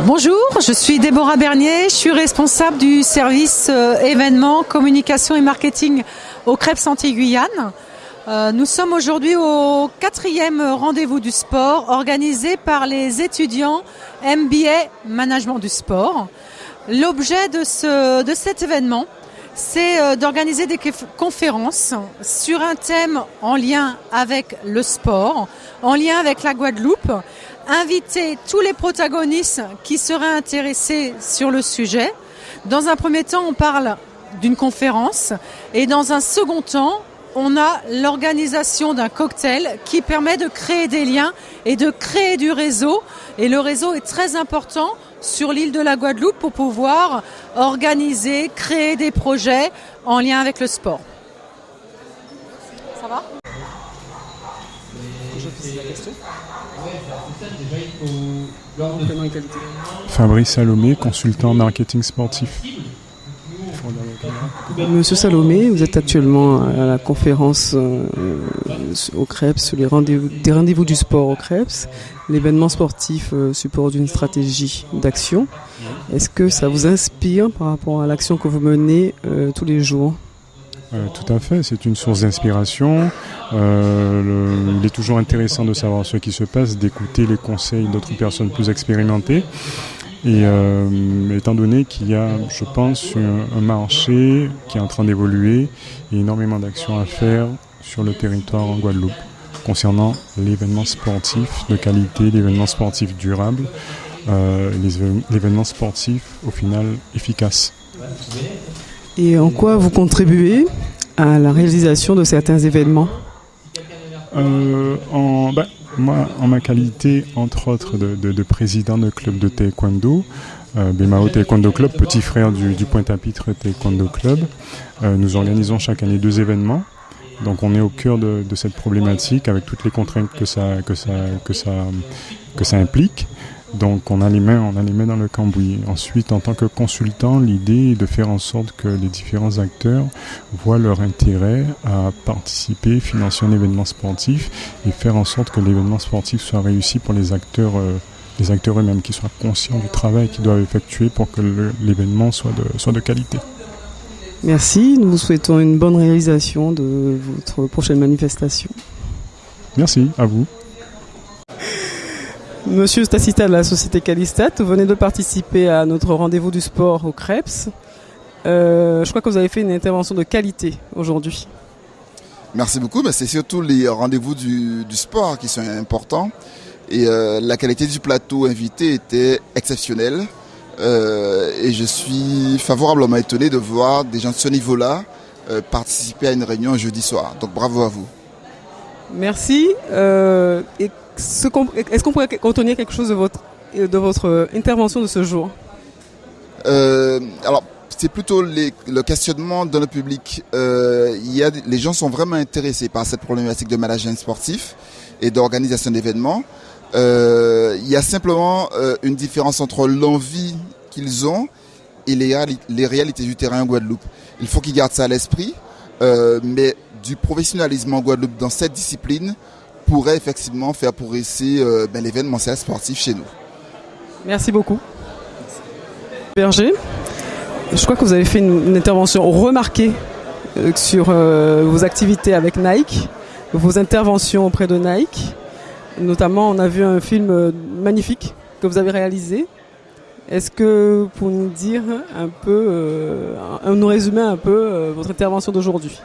Bonjour, je suis Déborah Bernier, je suis responsable du service événements, communication et marketing au Krebs Antilles-Guyane. Nous sommes aujourd'hui au 4e rendez-vous du sport organisé par les étudiants MBA Management du sport. L'objet de cet événement, c'est d'organiser des conférences sur un thème en lien avec le sport, en lien avec la Guadeloupe, inviter tous les protagonistes qui seraient intéressés sur le sujet. Dans un premier temps, on parle d'une conférence et dans un second temps, on a l'organisation d'un cocktail qui permet de créer des liens et de créer du réseau. Et le réseau est très important sur l'île de la Guadeloupe pour pouvoir organiser, créer des projets en lien avec le sport. Ça va ? Fabrice Salomé, consultant marketing sportif. Monsieur Salomé, vous êtes actuellement à la conférence au Krebs, des rendez-vous du sport au Krebs, l'événement sportif support d'une stratégie d'action. Est-ce que ça vous inspire par rapport à l'action que vous menez tous les jours ? Tout à fait, c'est une source d'inspiration. Il est toujours intéressant de savoir ce qui se passe, d'écouter les conseils d'autres personnes plus expérimentées. Et étant donné qu'il y a, je pense, un marché qui est en train d'évoluer et énormément d'actions à faire sur le territoire en Guadeloupe concernant l'événement sportif de qualité, l'événement sportif durable, l'événement sportif au final efficace. Et en quoi vous contribuez à la réalisation de certains événements ? Moi, en ma qualité, entre autres, de président de club de taekwondo, Bemao Taekwondo Club, petit frère du Pointe-à-Pitre Taekwondo Club, nous organisons chaque année 2 événements. Donc on est au cœur de cette problématique avec toutes les contraintes que ça implique. Donc on a les mains dans le cambouis. Ensuite, en tant que consultant, l'idée est de faire en sorte que les différents acteurs voient leur intérêt à participer, financer un événement sportif et faire en sorte que l'événement sportif soit réussi pour les acteurs eux-mêmes, qui soient conscients du travail qu'ils doivent effectuer pour que l'événement soit de qualité. Merci, nous vous souhaitons une bonne réalisation de votre prochaine manifestation. Merci, à vous. Monsieur Stacita de la société Calistat, vous venez de participer à notre rendez-vous du sport au Krebs. Je crois que vous avez fait une intervention de qualité aujourd'hui. Merci beaucoup, c'est surtout les rendez-vous du sport qui sont importants. Et la qualité du plateau invité était exceptionnelle. Et je suis favorablement étonné de voir des gens de ce niveau-là participer à une réunion jeudi soir. Donc bravo à vous. Merci. Est-ce qu'on pourrait contenir quelque chose de votre intervention de ce jour ? Alors, c'est plutôt le questionnement dans le public. Les gens sont vraiment intéressés par cette problématique de management sportif et d'organisation d'événements. Il y a simplement une différence entre l'envie qu'ils ont et les réalités du terrain en Guadeloupe. Il faut qu'ils gardent ça à l'esprit, mais du professionnalisme en Guadeloupe dans cette discipline pourrait effectivement faire progresser l'événementiel sportif chez nous. Merci beaucoup. Berger, je crois que vous avez fait une intervention remarquée sur vos activités avec Nike, vos interventions auprès de Nike. Notamment, on a vu un film magnifique que vous avez réalisé. Est-ce que vous pouvez nous dire un peu, nous résumer un peu votre intervention d'aujourd'hui ?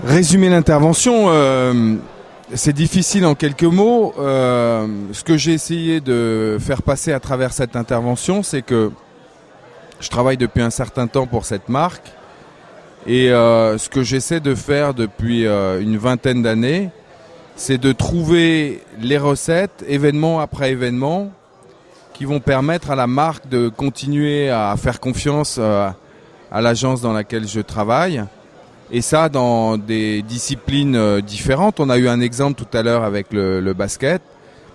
Résumer l'intervention, c'est difficile en quelques mots. Ce que j'ai essayé de faire passer à travers cette intervention, c'est que je travaille depuis un certain temps pour cette marque. Et ce que j'essaie de faire depuis une vingtaine d'années, c'est de trouver les recettes, événement après événement, qui vont permettre à la marque de continuer à faire confiance à l'agence dans laquelle je travaille. Et ça, dans des disciplines différentes. On a eu un exemple tout à l'heure avec le basket.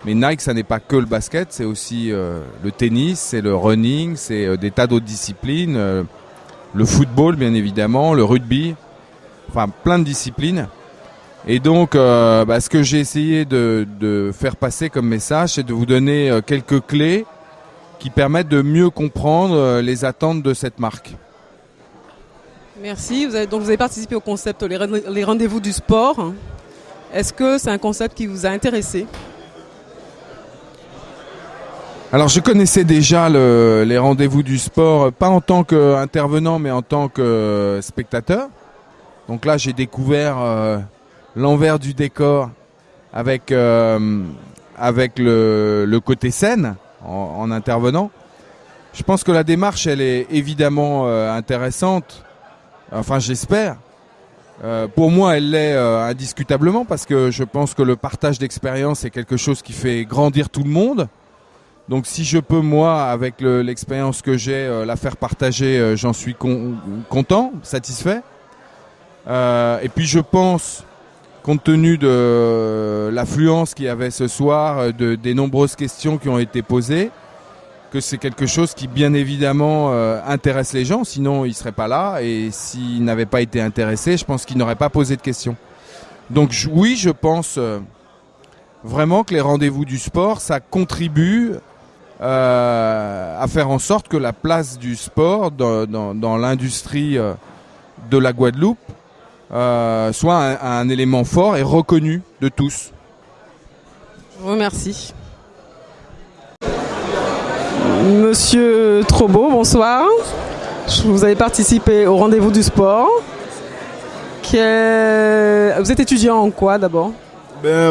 Mais Nike, ça n'est pas que le basket, c'est aussi le tennis, c'est le running, c'est des tas d'autres disciplines. le football bien évidemment, le rugby, enfin plein de disciplines. Et donc, ce que j'ai essayé de faire passer comme message, c'est de vous donner quelques clés qui permettent de mieux comprendre les attentes de cette marque. Merci. Vous avez participé au concept les rendez-vous du sport. Est-ce que c'est un concept qui vous a intéressé? Alors je connaissais déjà les rendez-vous du sport, pas en tant qu'intervenant, mais en tant que spectateur. Donc là, j'ai découvert l'envers du décor avec le côté scène en intervenant. Je pense que la démarche, elle est évidemment intéressante. Enfin, j'espère. Pour moi, elle l'est indiscutablement parce que je pense que le partage d'expérience est quelque chose qui fait grandir tout le monde. Donc si je peux, moi, avec l'expérience que j'ai, la faire partager, j'en suis content, satisfait. Et puis je pense, compte tenu de l'affluence qu'il y avait ce soir, des nombreuses questions qui ont été posées, que c'est quelque chose qui, bien évidemment, intéresse les gens. Sinon, ils ne seraient pas là. Et s'ils n'avaient pas été intéressés, je pense qu'ils n'auraient pas posé de questions. Donc oui, je pense vraiment que les rendez-vous du sport, ça contribue à faire en sorte que la place du sport dans l'industrie de la Guadeloupe soit un élément fort et reconnu de tous. Je vous remercie. Monsieur Trobo, bonsoir. Vous avez participé au rendez-vous du sport. Vous êtes étudiant en quoi d'abord?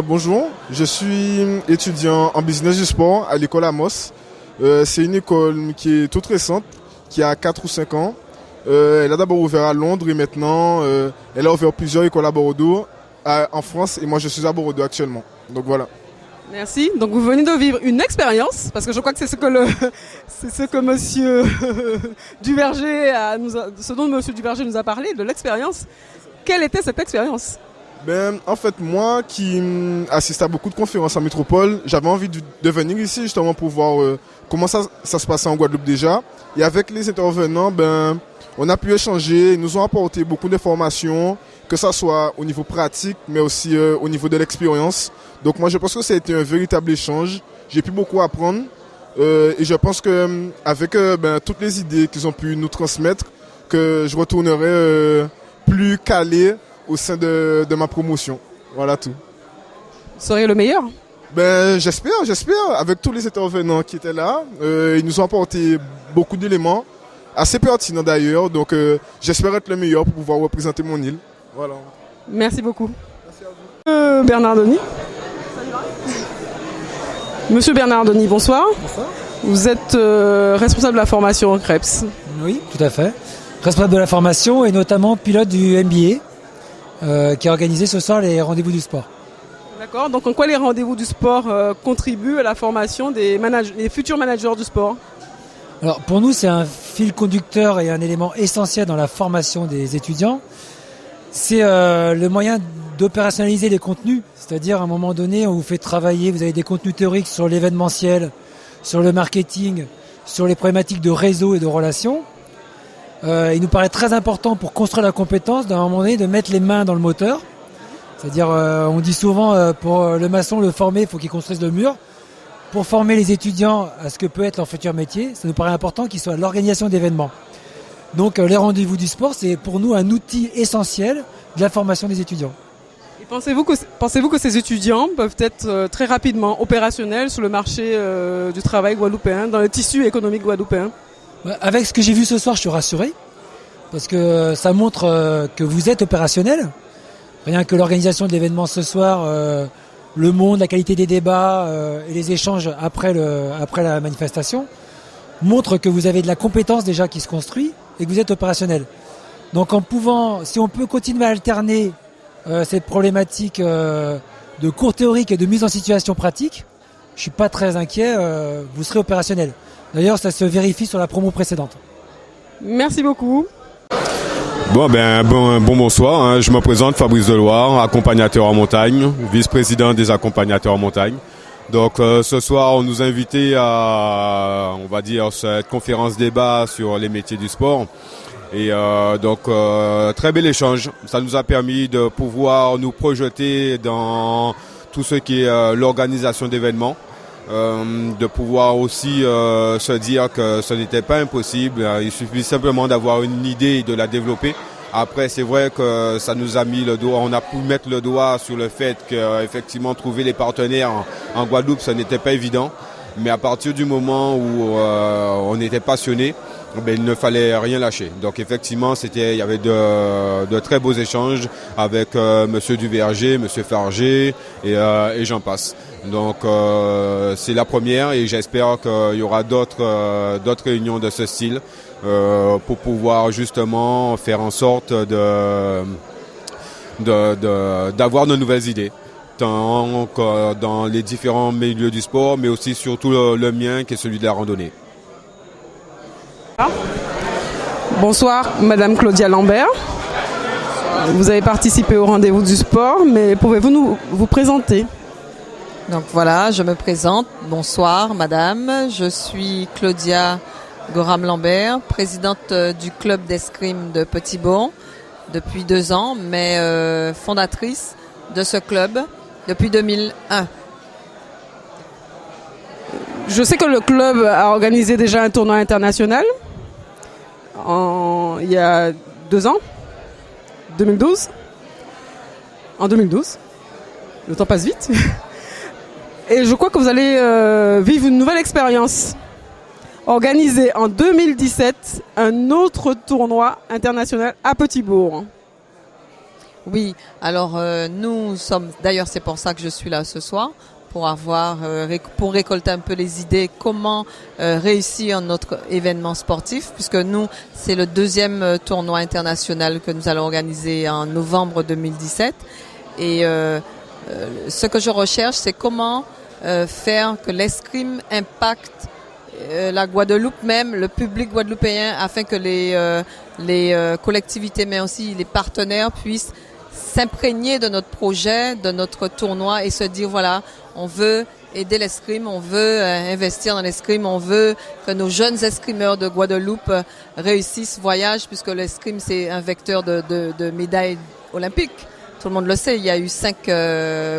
Bonjour, je suis étudiant en business du sport à l'école Amos. C'est une école qui est toute récente, qui a 4 ou 5 ans. Elle a d'abord ouvert à Londres et maintenant elle a ouvert plusieurs écoles à Bordeaux, en France, et moi je suis à Bordeaux actuellement. Donc voilà. Merci. Donc vous venez de vivre une expérience, parce que je crois que c'est ce que Monsieur Duverger ce dont Monsieur Duverger nous a parlé, de l'expérience. Quelle était cette expérience? En fait, moi qui assiste à beaucoup de conférences en métropole, j'avais envie de venir ici justement pour voir comment ça se passait en Guadeloupe déjà. Et avec les intervenants, on a pu échanger, ils nous ont apporté beaucoup d'informations, que ça soit au niveau pratique, mais aussi au niveau de l'expérience. Donc moi je pense que ça a été un véritable échange. J'ai pu beaucoup apprendre et je pense que avec toutes les idées qu'ils ont pu nous transmettre, que je retournerai plus calé au sein de ma promotion. Voilà tout. Vous seriez le meilleur? J'espère. Avec tous les intervenants qui étaient là, ils nous ont apporté beaucoup d'éléments, assez pertinents d'ailleurs. Donc j'espère être le meilleur pour pouvoir représenter mon île. Voilà. Merci beaucoup. Merci à vous. Bernard Denis. Monsieur Bernard Denis, bonsoir. Bonsoir. Vous êtes responsable de la formation au CREPS. Oui, tout à fait. Responsable de la formation et notamment pilote du MBA qui a organisé ce soir les rendez-vous du sport. D'accord. Donc en quoi les rendez-vous du sport contribuent à la formation des futurs managers du sport? Alors pour nous, c'est un fil conducteur et un élément essentiel dans la formation des étudiants. C'est le moyen d'opérationnaliser les contenus, c'est-à-dire à un moment donné, on vous fait travailler, vous avez des contenus théoriques sur l'événementiel, sur le marketing, sur les problématiques de réseau et de relations. Il nous paraît très important pour construire la compétence d'un moment donné de mettre les mains dans le moteur. C'est-à-dire, on dit souvent pour le maçon, le former, il faut qu'il construise le mur. Pour former les étudiants à ce que peut être leur futur métier, ça nous paraît important qu'il soit l'organisation d'événements. Donc les rendez-vous du sport, c'est pour nous un outil essentiel de la formation des étudiants. Et pensez-vous que ces étudiants peuvent être très rapidement opérationnels sur le marché du travail guadeloupéen, dans le tissu économique guadeloupéen? Avec ce que j'ai vu ce soir, je suis rassuré, parce que ça montre que vous êtes opérationnel. Rien que l'organisation de l'événement ce soir, le monde, la qualité des débats et les échanges après la manifestation montrent que vous avez de la compétence déjà qui se construit et que vous êtes opérationnel. Donc si on peut continuer à alterner cette problématique de cours théorique et de mise en situation pratique, je suis pas très inquiet, vous serez opérationnel. D'ailleurs, ça se vérifie sur la promo précédente. Merci beaucoup. Bonsoir, hein. Je me présente Fabrice Deloire, accompagnateur en montagne, vice-président des accompagnateurs en montagne. Donc ce soir, on nous a invités à, cette conférence débat sur les métiers du sport. Et donc très bel échange. Ça nous a permis de pouvoir nous projeter dans tout ce qui est l'organisation d'événements. De pouvoir aussi se dire que ce n'était pas impossible, il suffit simplement d'avoir une idée et de la développer. Après, c'est vrai que ça nous a mis le doigt, on a pu mettre le doigt sur le fait qu'effectivement trouver les partenaires en Guadeloupe, ce n'était pas évident. Mais à partir du moment où on était passionné, il ne fallait rien lâcher. Donc effectivement, il y avait de très beaux échanges avec Monsieur Duverger, Monsieur Farger et j'en passe. Donc c'est la première et j'espère qu'il y aura d'autres réunions de ce style pour pouvoir justement faire en sorte d'avoir de nouvelles idées, tant dans les différents milieux du sport, mais aussi surtout le mien qui est celui de la randonnée. Bonsoir, Madame Claudia Lambert. Vous avez participé au rendez-vous du sport, mais pouvez-vous vous présenter? Donc voilà, je me présente. Bonsoir, Madame. Je suis Claudia Gorham-Lambert, présidente du club d'escrime de Petit-Bourg depuis 2 ans, mais fondatrice de ce club depuis 2001. Je sais que le club a organisé déjà un tournoi international il y a 2 ans, 2012. En 2012. Le temps passe vite. Et je crois que vous allez vivre une nouvelle expérience. Organiser en 2017 un autre tournoi international à Petit-Bourg. Oui, alors nous sommes, d'ailleurs c'est pour ça que je suis là ce soir, pour récolter un peu les idées, comment réussir notre événement sportif, puisque nous, c'est le 2e tournoi international que nous allons organiser en novembre 2017. Et ce que je recherche, c'est comment faire que l'escrime impacte la Guadeloupe même, le public guadeloupéen, afin que les collectivités, mais aussi les partenaires puissent s'imprégner de notre projet, de notre tournoi et se dire voilà, on veut aider l'escrime, on veut investir dans l'escrime, on veut que nos jeunes escrimeurs de Guadeloupe réussissent, voyagent, puisque l'escrime c'est un vecteur de médailles olympiques. Tout le monde le sait, il y a eu 5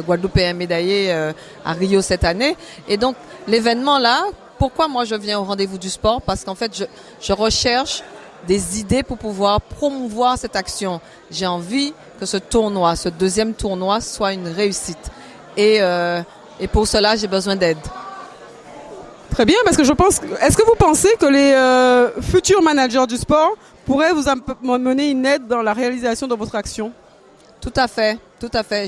Guadeloupéens médaillés à Rio cette année. Et donc l'événement là, pourquoi moi je viens au rendez-vous du sport? Parce qu'en fait je recherche des idées pour pouvoir promouvoir cette action. J'ai envie que ce tournoi, ce 2e tournoi, soit une réussite. Et pour cela, j'ai besoin d'aide. Très bien, parce que est-ce que vous pensez que les futurs managers du sport pourraient vous mener une aide dans la réalisation de votre action? Tout à fait, tout à fait.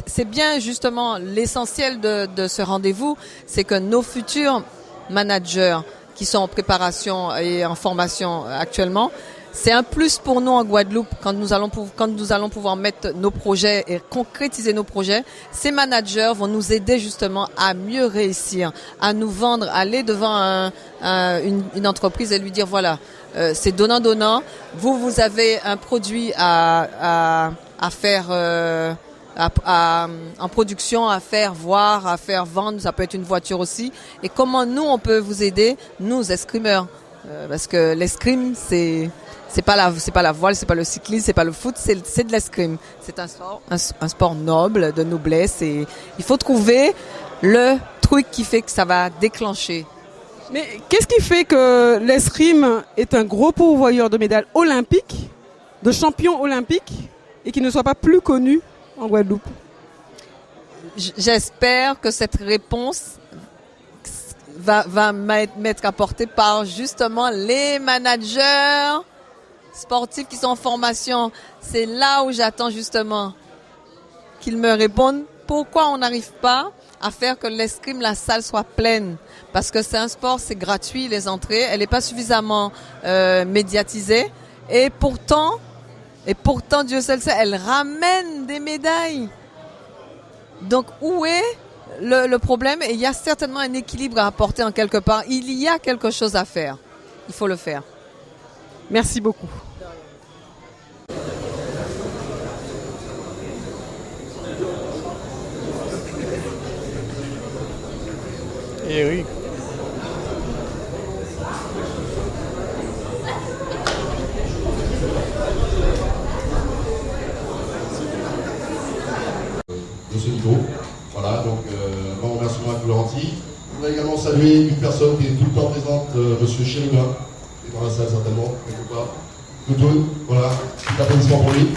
C'est bien justement l'essentiel de ce rendez-vous, c'est que nos futurs managers qui sont en préparation et en formation actuellement, c'est un plus pour nous en Guadeloupe quand nous allons pouvoir mettre nos projets et concrétiser nos projets. Ces managers vont nous aider justement à mieux réussir, à nous vendre, aller devant une entreprise et lui dire voilà, c'est donnant-donnant. Vous avez un produit à faire en production, à faire voir, à faire vendre. Ça peut être une voiture aussi. Et comment nous on peut vous aider, nous escrimeurs, parce que l'escrime c'est pas la voile, c'est pas le cyclisme, c'est pas le foot, c'est de l'escrime. C'est un sport noble, de noblesse, et il faut trouver le truc qui fait que ça va déclencher. Mais qu'est-ce qui fait que l'escrime est un gros pourvoyeur de médailles olympiques, de champions olympiques, et qui ne soit pas plus connu en Guadeloupe? J'espère que cette réponse va m'être apportée par justement les managers sportifs qui sont en formation. C'est là où j'attends justement qu'ils me répondent pourquoi on n'arrive pas à faire que l'escrime, la salle soit pleine. Parce que c'est un sport, c'est gratuit les entrées, elle n'est pas suffisamment médiatisée et pourtant Dieu seul sait, elle ramène des médailles. Donc où est le problème? Et il y a certainement un équilibre à apporter en quelque part. Il y a quelque chose à faire. Il faut le faire. Merci beaucoup. Eric. de ce niveau. Voilà, donc un grand remerciement à tous leurs Antilles. Je voudrais également saluer une personne qui est tout le temps présente, monsieur Chérubin, qui est dans la salle certainement, quelque part. Toutoun, voilà, petit applaudissement pour lui.